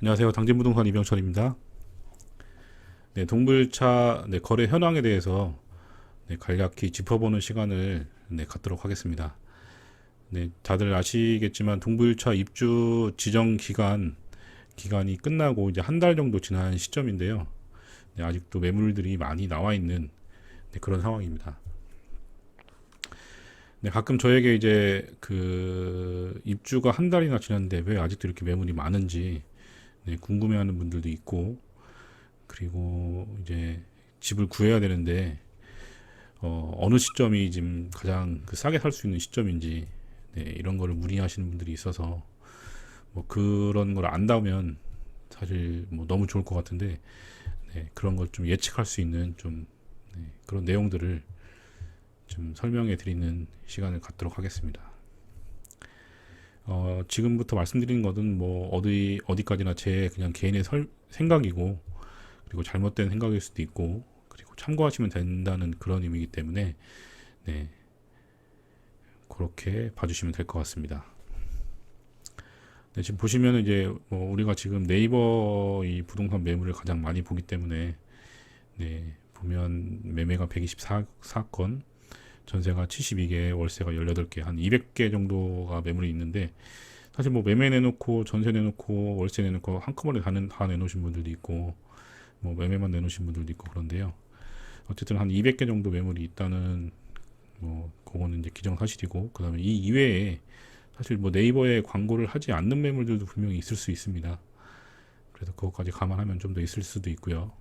안녕하세요. 당진부동산 이병철입니다. 네, 동불차 거래 현황에 대해서 간략히 짚어보는 시간을 갖도록 하겠습니다. 네, 다들 아시겠지만 동불차 입주 지정 기간이 끝나고 이제 한 달 정도 지난 시점인데요. 네, 아직도 매물들이 많이 나와 있는 그런 상황입니다. 네, 가끔 저에게 이제 그 입주가 한 달이나 지났는데 왜 아직도 이렇게 매물이 많은지 궁금해하는 분들도 있고, 그리고 이제 집을 구해야 되는데 어느 시점이 지금 가장 싸게 살 수 있는 시점인지 이런 거를 문의하시는 분들이 있어서 뭐 그런 걸 안다면 사실 뭐 너무 좋을 것 같은데 그런 걸 좀 예측할 수 있는 좀 그런 내용들을 좀 설명해 드리는 시간을 갖도록 하겠습니다. 지금부터 말씀드리는 것은 뭐 어디까지나 제 그냥 개인의 생각이고, 그리고 잘못된 생각일 수도 있고, 그리고 참고하시면 된다는 그런 의미이기 때문에 그렇게 봐주시면 될 것 같습니다. 지금 보시면 이제 뭐 우리가 지금 네이버 이 부동산 매물을 가장 많이 보기 때문에 보면 매매가 124건, 전세가 72개, 월세가 18개, 한 200개 정도가 매물이 있는데, 사실 뭐 매매 내놓고 전세 내놓고 월세 내놓고 한꺼번에 다 내놓으신 분들도 있고, 뭐 매매만 내놓으신 분들도 있고 그런데요. 어쨌든 한 200개 정도 매물이 있다는 뭐 그거는 이제 기정사실이고, 그다음에 이 이외에 사실 뭐 네이버에 광고를 하지 않는 매물들도 분명히 있을 수 있습니다. 그래서 그것까지 감안하면 좀 더 있을 수도 있고요.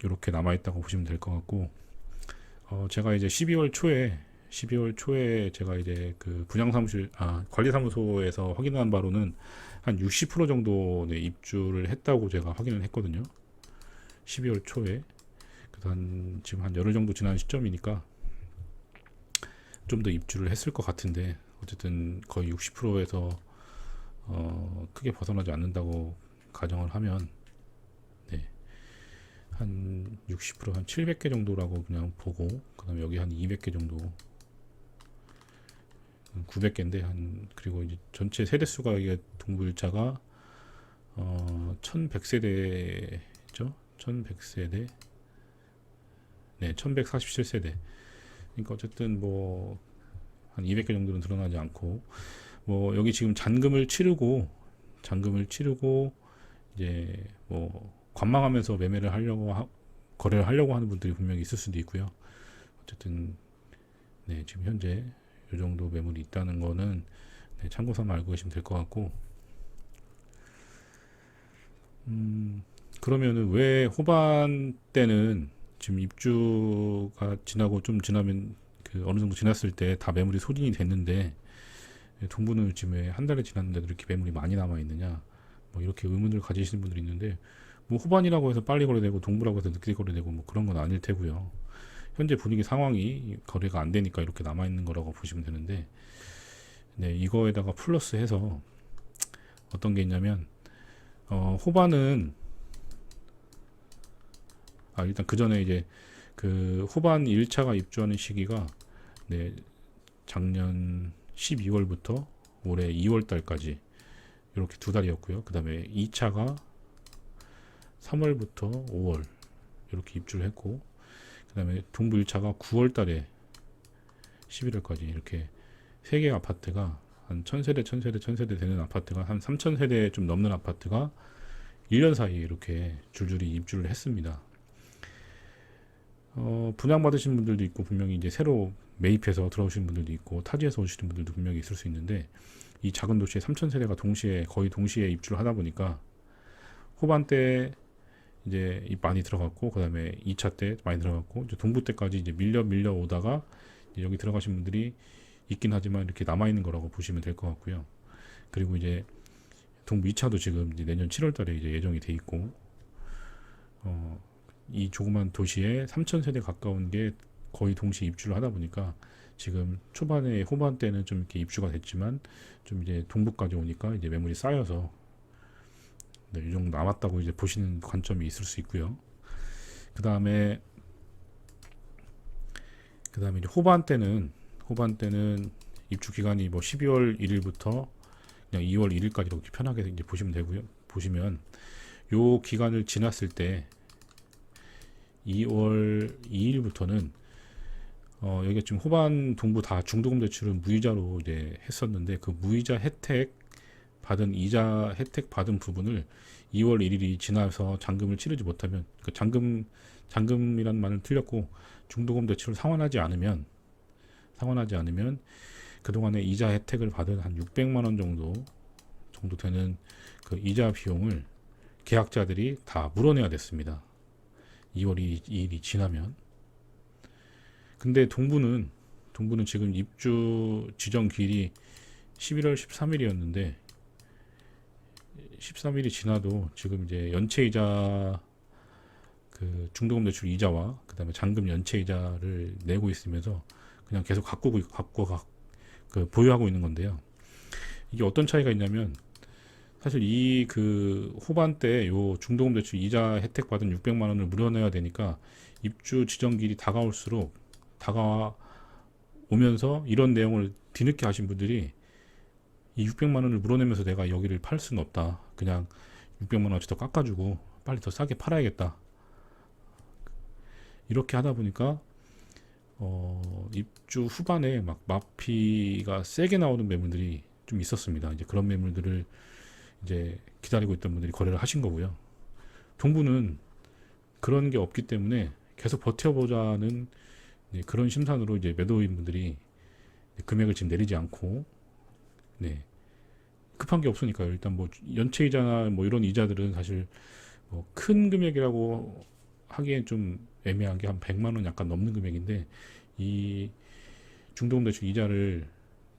이렇게 남아 있다고 보시면 될 것 같고, 제가 이제 12월 초에 제가 이제 그 관리사무소에서 확인한 바로는 한 60% 정도 입주를 했다고 제가 확인을 했거든요. 12월 초에. 지금 한 열흘 정도 지난 시점이니까 좀 더 입주를 했을 것 같은데, 어쨌든 거의 60%에서 크게 벗어나지 않는다고 가정을 하면 한 60%, 한 700개 정도라고 그냥 보고, 그 다음에 여기 한 200개 정도, 900개인데, 그리고 이제 전체 세대수가, 이게 동불자가 1100세대죠. 1100세대. 1147세대. 그러니까 어쨌든 뭐 한 200개 정도는 드러나지 않고, 뭐 여기 지금 잔금을 치르고 이제 뭐 관망하면서 거래를 하려고 하는 분들이 분명히 있을 수도 있고요. 어쨌든 지금 현재 이 정도 매물이 있다는 거는 참고삼아 알고 계시면 될 것 같고, 그러면은 왜 후반 때는 지금 입주가 지나고 좀 지나면 어느 정도 지났을 때 다 매물이 소진이 됐는데, 동부는 지금 왜 한 달이 지났는데도 이렇게 매물이 많이 남아 있느냐, 뭐 이렇게 의문을 가지시는 분들이 있는데, 뭐 후반이라고 해서 빨리 거래되고 동부라고 해서 늦게 거래되고 뭐 그런 건 아닐 테고요. 현재 분위기 상황이 거래가 안 되니까 이렇게 남아 있는 거라고 보시면 되는데, 이거에다가 플러스 해서 어떤 게 있냐면, 후반은 일단 그 전에 이제 그 후반 1차가 입주하는 시기가 작년 12월부터 올해 2월 달까지 이렇게 두 달이었고요. 그 다음에 2차가 3월부터 5월 이렇게 입주를 했고, 그 다음에 동부 1차가 9월 달에 11월까지 이렇게 3개 아파트가 한 1000세대 되는 아파트가 한 3000세대 좀 넘는 아파트가 1년 사이에 이렇게 줄줄이 입주를 했습니다. 분양받으신 분들도 있고, 분명히 이제 새로 매입해서 들어오신 분들도 있고, 타지에서 오시는 분들도 분명히 있을 수 있는데, 이 작은 도시에 3000세대가 거의 동시에 입주를 하다 보니까 후반 때 이제 많이 들어갔고, 그 다음에 2차 때 많이 들어갔고, 이제 동부 때까지 이제 밀려 오다가 여기 들어가신 분들이 있긴 하지만 이렇게 남아 있는 거라고 보시면 될 것 같고요. 그리고 이제 동부 2차도 지금 이제 내년 7월 달에 이제 예정이 돼 있고, 이 조그만 도시에 3000세대 가까운 게 거의 동시에 입주를 하다 보니까 지금 후반 때는 좀 이렇게 입주가 됐지만, 좀 이제 동부까지 오니까 이제 매물이 쌓여서 이 정도 남았다고 이제 보시는 관점이 있을 수 있고요. 그 다음에 이제 후반 때는 입주 기간이 뭐 12월 1일부터 그냥 2월 1일까지 이렇게 편하게 이제 보시면 되고요. 보시면 요 기간을 지났을 때 2월 2일부터는 여기가 지금 후반 동부 다 중도금 대출을 무이자로 이제 했었는데 그 무이자 혜택 받은 이자 혜택 받은 부분을 2월 1일이 지나서 잔금을 치르지 못하면 그 잔금이란 말은 틀렸고 중도금 대출을 상환하지 않으면 그동안에 이자 혜택을 받은 한 600만 원 정도 되는 그 이자 비용을 계약자들이 다 물어내야 됐습니다. 2월 2일이 지나면. 근데 동부는 지금 입주 지정 기일이 11월 13일이었는데 13일이 지나도 지금 이제 연체이자 그 중도금 대출 이자와 그다음에 잔금 연체이자를 내고 있으면서 그냥 계속 보유하고 있는 건데요. 이게 어떤 차이가 있냐면 사실 이 그 후반때 요 중도금 대출 이자 혜택 받은 600만 원을 물어내야 되니까 입주 지정기일이 다가오면서 이런 내용을 뒤늦게 하신 분들이 이 600만 원을 물어내면서 내가 여기를 팔 수는 없다. 그냥 600만 원어치 더 깎아주고 빨리 더 싸게 팔아야겠다. 이렇게 하다 보니까 입주 후반에 막 마피가 세게 나오는 매물들이 좀 있었습니다. 이제 그런 매물들을 이제 기다리고 있던 분들이 거래를 하신 거고요. 동부는 그런 게 없기 때문에 계속 버텨보자는 그런 심산으로 이제 매도인분들이 금액을 지금 내리지 않고 급한 게 없으니까요. 일단 뭐 연체이자나 뭐 이런 이자들은 사실 뭐 큰 금액이라고 하기엔 좀 애매한 게 한 100만 원 약간 넘는 금액인데 이 중도금 대출 이자를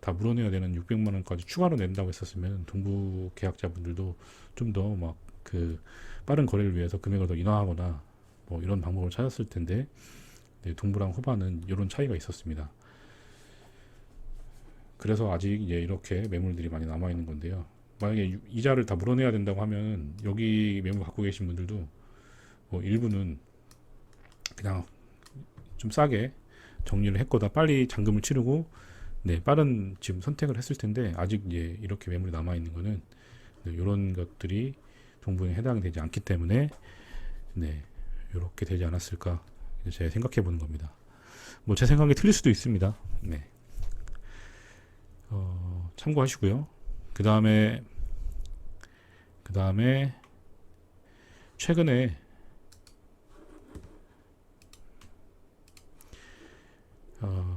다 물어내야 되는 600만 원까지 추가로 낸다고 했었으면 동부 계약자분들도 좀 더 막 그 빠른 거래를 위해서 금액을 더 인하하거나 뭐 이런 방법을 찾았을 텐데 동부랑 후반은 이런 차이가 있었습니다. 그래서 아직 이제 이렇게 매물들이 많이 남아 있는 건데요. 만약에 이자를 다 물어내야 된다고 하면 여기 매물 갖고 계신 분들도 뭐 일부는 그냥 좀 싸게 정리를 했거나 빨리 잔금을 치르고 빠른 지금 선택을 했을 텐데 아직 이제 이렇게 매물이 남아 있는 거는 이런 것들이 동부에 해당이 되지 않기 때문에 이렇게 되지 않았을까 제가 생각해 보는 겁니다. 뭐 제 생각이 틀릴 수도 있습니다. 참고하시고요. 그 다음에 최근에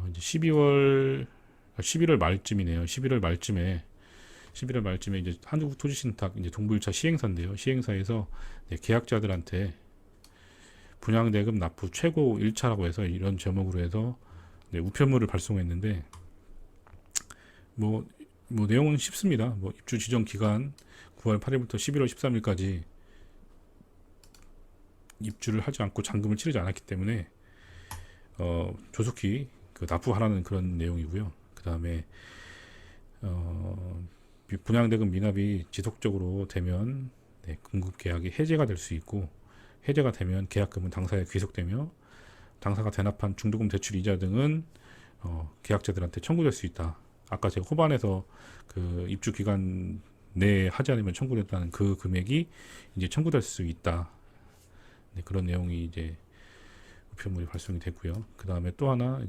이제 11월 말쯤이네요. 11월 말쯤에 이제 한국토지신탁 이제 동부 1차 시행사인데요. 시행사에서 계약자들한테 분양대금 납부 최고 1차라고 해서 이런 제목으로 해서 우편물을 발송했는데 뭐 내용은 쉽습니다. 뭐 입주 지정 기간 9월 8일부터 11월 13일까지 입주를 하지 않고 잔금을 치르지 않았기 때문에 조속히 그 납부하라는 그런 내용이고요. 그 다음에 분양대금 미납이 지속적으로 되면 공급 계약이 해제가 될 수 있고 해제가 되면 계약금은 당사에 귀속되며 당사가 대납한 중도금 대출 이자 등은 계약자들한테 청구될 수 있다. 아까 제가 후반에서 그 입주 기간 내에 하지 않으면 청구됐다는 그 금액이 이제 청구될 수 있다. 그런 내용이 이제 우편물이 발송이 됐고요. 그 다음에 또 하나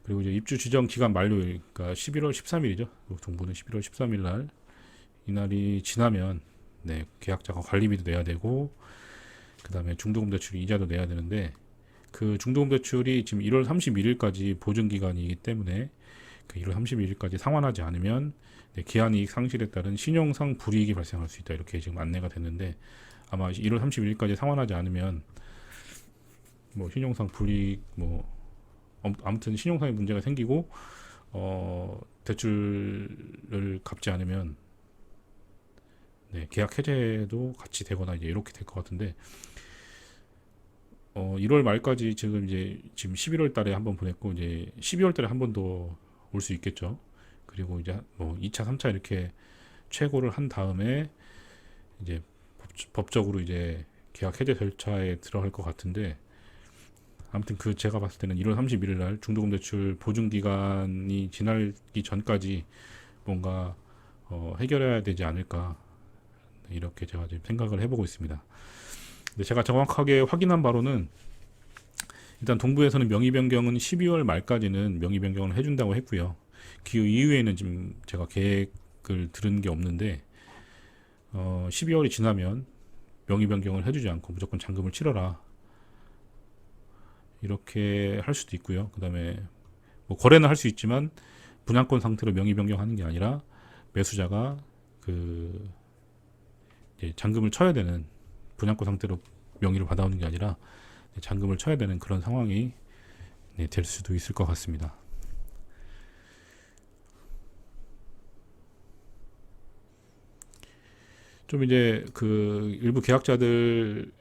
그리고 이제 입주 지정 기간 만료일, 그러니까 11월 13일이죠. 동부는 11월 13일 날 이날이 지나면 계약자가 관리비도 내야 되고 그 다음에 중도금 대출 이자도 내야 되는데 그 중도금 대출이 지금 1월 31일까지 보증 기간이기 때문에 그 1월 31일까지 상환하지 않으면 기한이익 상실에 따른 신용상 불이익이 발생할 수 있다. 이렇게 지금 안내가 됐는데 아마 1월 31일까지 상환하지 않으면 뭐 신용상 불이익 아무튼 신용상의 문제가 생기고 대출을 갚지 않으면 계약 해제도 같이 되거나 이제 이렇게 될 것 같은데 1월 말까지 지금 11월 달에 한번 보냈고 이제 12월 달에 한 번 더 올 수 있겠죠. 그리고 이제 뭐 2차, 3차 이렇게 최고를 한 다음에 이제 법적으로 이제 계약 해제 절차에 들어갈 것 같은데 아무튼 제가 봤을 때는 1월 31일 날 중도금 대출 보증 기간이 지나기 전까지 뭔가 해결해야 되지 않을까, 이렇게 제가 지금 생각을 해보고 있습니다. 근데 제가 정확하게 확인한 바로는 일단 동부에서는 명의 변경은 12월 말까지는 명의 변경을 해준다고 했고요. 그 이후에는 지금 제가 계획을 들은 게 없는데 12월이 지나면 명의 변경을 해주지 않고 무조건 잔금을 치러라, 이렇게 할 수도 있고요. 그 다음에 뭐 거래는 할 수 있지만 분양권 상태로 명의 변경하는 게 아니라 매수자가 그 이제 잔금을 쳐야 되는, 분양권 상태로 명의를 받아오는 게 아니라 잔금을 쳐야 되는 그런 상황이 될 수도 있을 것 같습니다. 좀 이제 그 일부 계약자들은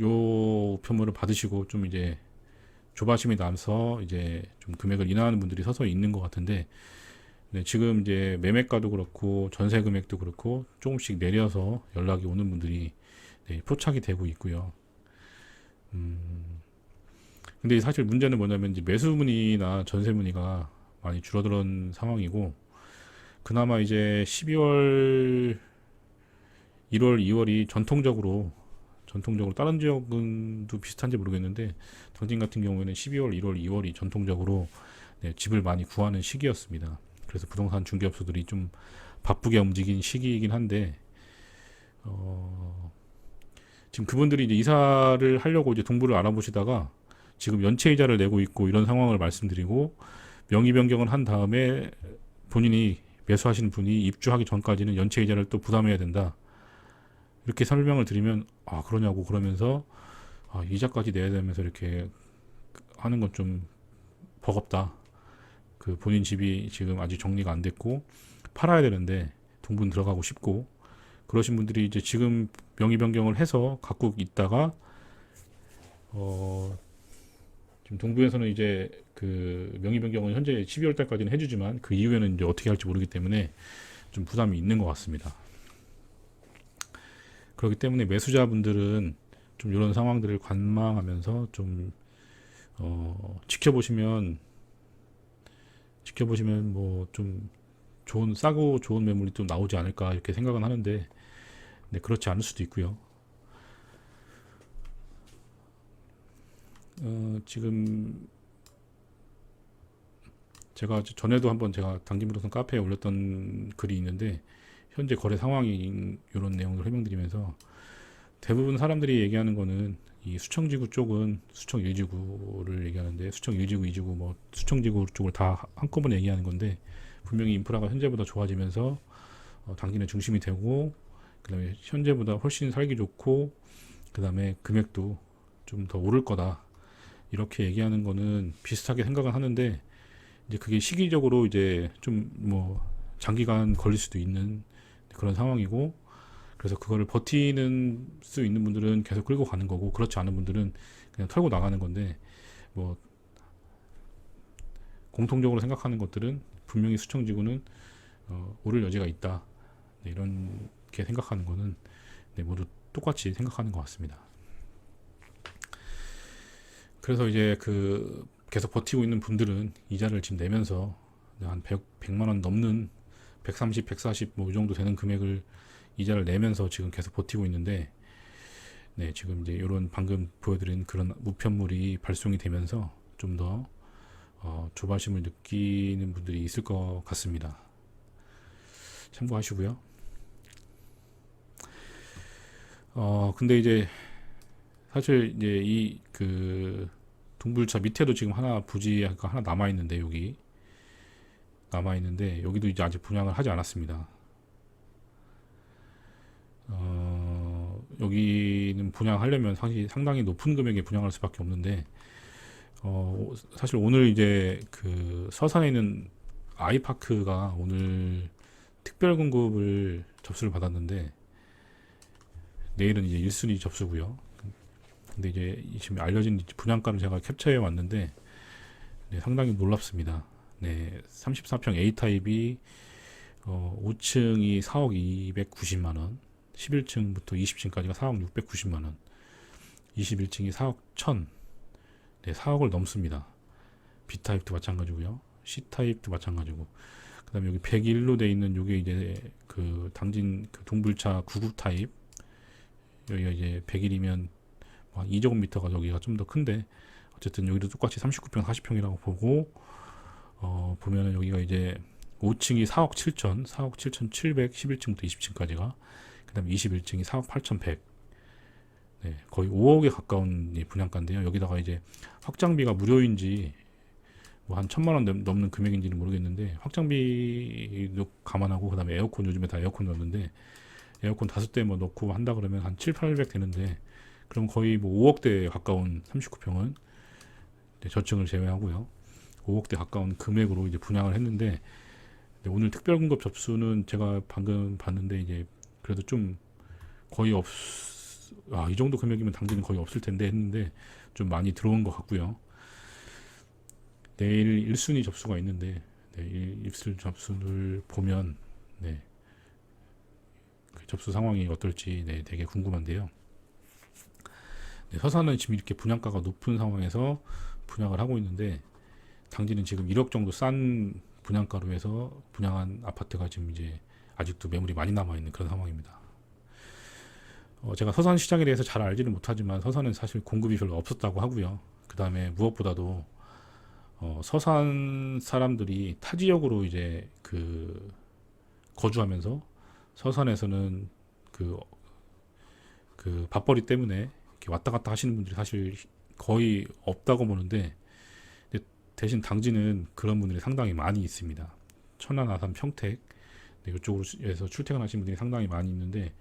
요 우편물을 받으시고 좀 이제 조바심이 나서 이제 좀 금액을 인하하는 분들이 서서히 있는 것 같은데, 네, 지금 이제 매매가도 그렇고 전세 금액도 그렇고 조금씩 내려서 연락이 오는 분들이 포착이 되고 있고요. 근데 사실 문제는 뭐냐면 이제 매수 문의나 전세 문의가 많이 줄어든 상황이고, 그나마 이제 12월, 1월, 2월이 전통적으로 다른 지역은 또 비슷한지 모르겠는데 당진 같은 경우에는 12월, 1월, 2월이 전통적으로 집을 많이 구하는 시기였습니다. 그래서 부동산 중개업소들이 좀 바쁘게 움직인 시기이긴 한데 지금 그분들이 이제 이사를 하려고 이제 동부를 알아보시다가 지금 연체 이자를 내고 있고 이런 상황을 말씀드리고, 명의 변경을 한 다음에 본인이 매수하시는 분이 입주하기 전까지는 연체 이자를 또 부담해야 된다, 이렇게 설명을 드리면 그러냐고 그러면서 이자까지 내야 되면서 이렇게 하는 건 좀 버겁다. 그 본인 집이 지금 아직 정리가 안 됐고 팔아야 되는데 동분 들어가고 싶고 그러신 분들이 이제 지금 명의 변경을 해서 갖고 있다가 지금 동부에서는 이제 그 명의 변경은 현재 12월 달까지는 해주지만 그 이후에는 이제 어떻게 할지 모르기 때문에 좀 부담이 있는 것 같습니다. 그렇기 때문에 매수자분들은 좀 이런 상황들을 관망하면서 좀 지켜보시면 뭐 좀 싸고 좋은 매물이 좀 나오지 않을까, 이렇게 생각은 하는데 그렇지 않을 수도 있고요. 지금 제가 전에도 한번 제가 당진부동산 카페에 올렸던 글이 있는데 현재 거래 상황이 이런 내용을 설명드리면서 대부분 사람들이 얘기하는 거는 이 수청지구 쪽은 수청 1지구를 얘기하는데, 수청 1지구, 2지구, 뭐 수청지구 쪽을 다 한꺼번에 얘기하는 건데, 분명히 인프라가 현재보다 좋아지면서 당진의 중심이 되고, 그 다음에 현재보다 훨씬 살기 좋고, 그 다음에 금액도 좀 더 오를 거다, 이렇게 얘기하는 거는 비슷하게 생각은 하는데, 이제 그게 시기적으로 이제 좀 뭐 장기간 걸릴 수도 있는 그런 상황이고, 그래서 그거를 버티는 수 있는 분들은 계속 끌고 가는 거고, 그렇지 않은 분들은 그냥 털고 나가는 건데, 뭐 공통적으로 생각하는 것들은 분명히 수청지구는 오를 여지가 있다, 이렇게 생각하는 거는 모두 똑같이 생각하는 것 같습니다. 그래서 이제 그 계속 버티고 있는 분들은 이자를 지금 내면서 한 100만 원 넘는 130, 140 뭐 이 정도 되는 금액을 이자를 내면서 지금 계속 버티고 있는데, 지금 이제 이런 방금 보여드린 그런 우편물이 발송이 되면서 좀 더 조바심을 느끼는 분들이 있을 것 같습니다. 참고하시고요. 근데 이제 사실 이제 이 그 동불차 밑에도 지금 하나 부지가 하나 남아 있는데, 여기도 이제 아직 분양을 하지 않았습니다. 여기는 분양하려면 사실 상당히 높은 금액에 분양할 수밖에 없는데, 사실 오늘 이제 그 서산에 있는 아이파크가 오늘 특별 공급을 접수를 받았는데, 내일은 이제 1순위 접수고요. 근데 이제 지금 알려진 분양가를 제가 캡처해 왔는데, 상당히 놀랍습니다. 34평 A타입이 5층이 4억 290만원, 11층부터 20층까지가 4억 690만원, 21층이 4억 1000, 4억을 넘습니다. B타입도 마찬가지고요. C타입도 마찬가지고. 그다음에 여기 101로 돼 있는 요게 이제 그 당진 그 동불차 99 타입. 여기가 이제 101이면 2제곱미터가 여기가 좀 더 큰데 어쨌든 여기도 똑같이 39평 40평이라고 보고 보면은 여기가 이제 5층이 4억 7천 4억 7천 711층부터 20층까지가 그다음에 21층이 4억 8천100 네, 거의 5억에 가까운 이 분양가인데요. 여기다가 이제 확장비가 무료인지 뭐 한 1,000만 원 넘는 금액인지는 모르겠는데 확장비도 감안하고 그다음에 에어컨 요즘에 다 에어컨 넣는데 에어컨 5대 뭐 넣고 한다 그러면 한 7, 800 되는데 그럼 거의 뭐 5억대에 가까운 39평은 저층을 제외하고요. 5억대 가까운 금액으로 이제 분양을 했는데 오늘 특별금급 접수는 제가 방금 봤는데 이제 그래도 좀 거의 이 정도 금액이면 당진은 거의 없을 텐데 했는데 좀 많이 들어온 것 같고요. 내일 1순위 접수가 있는데 내일 입술 접수를 보면 네, 그 접수 상황이 어떨지 네, 되게 궁금한데요. 네, 서산은 지금 이렇게 분양가가 높은 상황에서 분양을 하고 있는데 당진은 지금 1억 정도 싼 분양가로 해서 분양한 아파트가 지금 이제 아직도 매물이 많이 남아있는 그런 상황입니다. 제가 서산 시장에 대해서 잘 알지는 못하지만 서산은 사실 공급이 별로 없었다고 하고요. 그 다음에 무엇보다도 서산 사람들이 타 지역으로 이제 그 거주하면서 서산에서는 그 밥벌이 때문에 이렇게 왔다 갔다 하시는 분들이 사실 거의 없다고 보는데 대신 당진은 그런 분들이 상당히 많이 있습니다. 천안, 아산, 평택 이쪽으로에서 출퇴근하시는 분들이 상당히 많이 있는데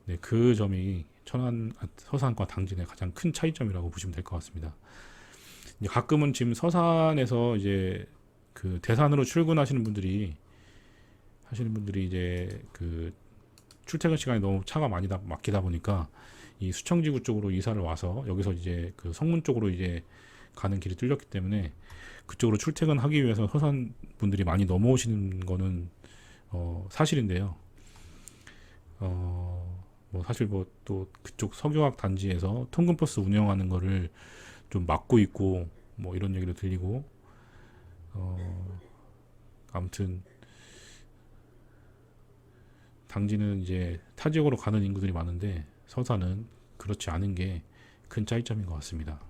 네, 그 점이 서산과 당진의 가장 큰 차이점이라고 보시면 될 것 같습니다. 이제 가끔은 지금 서산에서 이제 그 대산으로 출근하시는 분들이 이제 그 출퇴근 시간이 너무 차가 많이 막히다 보니까 이 수청지구 쪽으로 이사를 와서 여기서 이제 그 성문 쪽으로 이제 가는 길이 뚫렸기 때문에 그쪽으로 출퇴근하기 위해서 서산 분들이 많이 넘어오시는 거는 사실인데요. 뭐 사실 뭐 또 그쪽 석유화학 단지에서 통근버스 운영하는 거를 좀 막고 있고 뭐 이런 얘기도 들리고 아무튼 당진은 이제 타 지역으로 가는 인구들이 많은데 서산은 그렇지 않은 게 큰 차이점인 것 같습니다.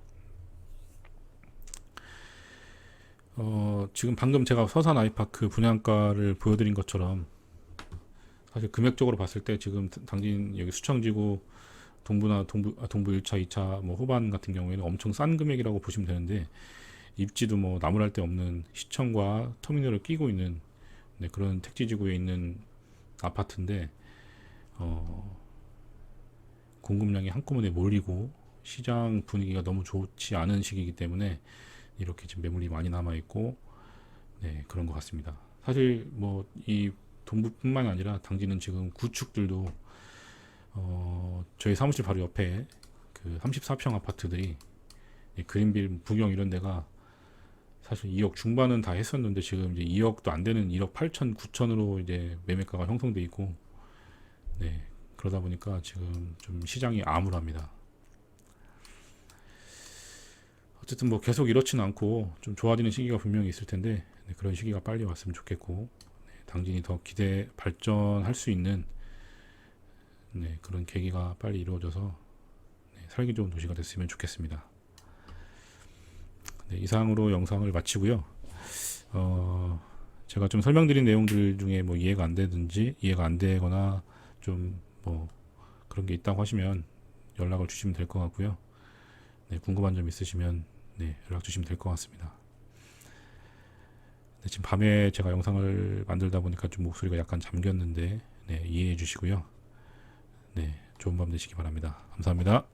지금 방금 제가 서산 아이파크 분양가를 보여드린 것처럼 사실 금액적으로 봤을 때 지금 당진 여기 수청지구 동부 1차, 2차 뭐 후반 같은 경우에는 엄청 싼 금액이라고 보시면 되는데 입지도 뭐 나무랄 데 없는 시청과 터미널을 끼고 있는 네, 그런 택지지구에 있는 아파트인데 공급량이 한꺼번에 몰리고 시장 분위기가 너무 좋지 않은 시기이기 때문에 이렇게 지금 매물이 많이 남아 있고 네, 그런 것 같습니다. 사실 뭐 이 동부뿐만 아니라 당진은 지금 구축들도 저희 사무실 바로 옆에 그 34평 아파트들이 그린빌, 부경 이런 데가 사실 2억 중반은 다 했었는데 지금 이제 2억도 안 되는 1억 8천, 9천으로 이제 매매가가 형성돼 있고 네, 그러다 보니까 지금 좀 시장이 암울합니다. 어쨌든 뭐 계속 이렇지는 않고 좀 좋아지는 시기가 분명히 있을 텐데 네, 그런 시기가 빨리 왔으면 좋겠고 네, 당진이 더 발전할 수 있는 네, 그런 계기가 빨리 이루어져서 네, 살기 좋은 도시가 됐으면 좋겠습니다. 네, 이상으로 영상을 마치고요. 제가 좀 설명드린 내용들 중에 뭐 이해가 안 되든지 이해가 안 되거나 좀 뭐 그런 게 있다고 하시면 연락을 주시면 될 것 같고요. 네, 궁금한 점 있으시면 네, 연락 주시면 될 것 같습니다. 네, 지금 밤에 제가 영상을 만들다 보니까 좀 목소리가 약간 잠겼는데 네, 이해해 주시고요. 네, 좋은 밤 되시기 바랍니다. 감사합니다.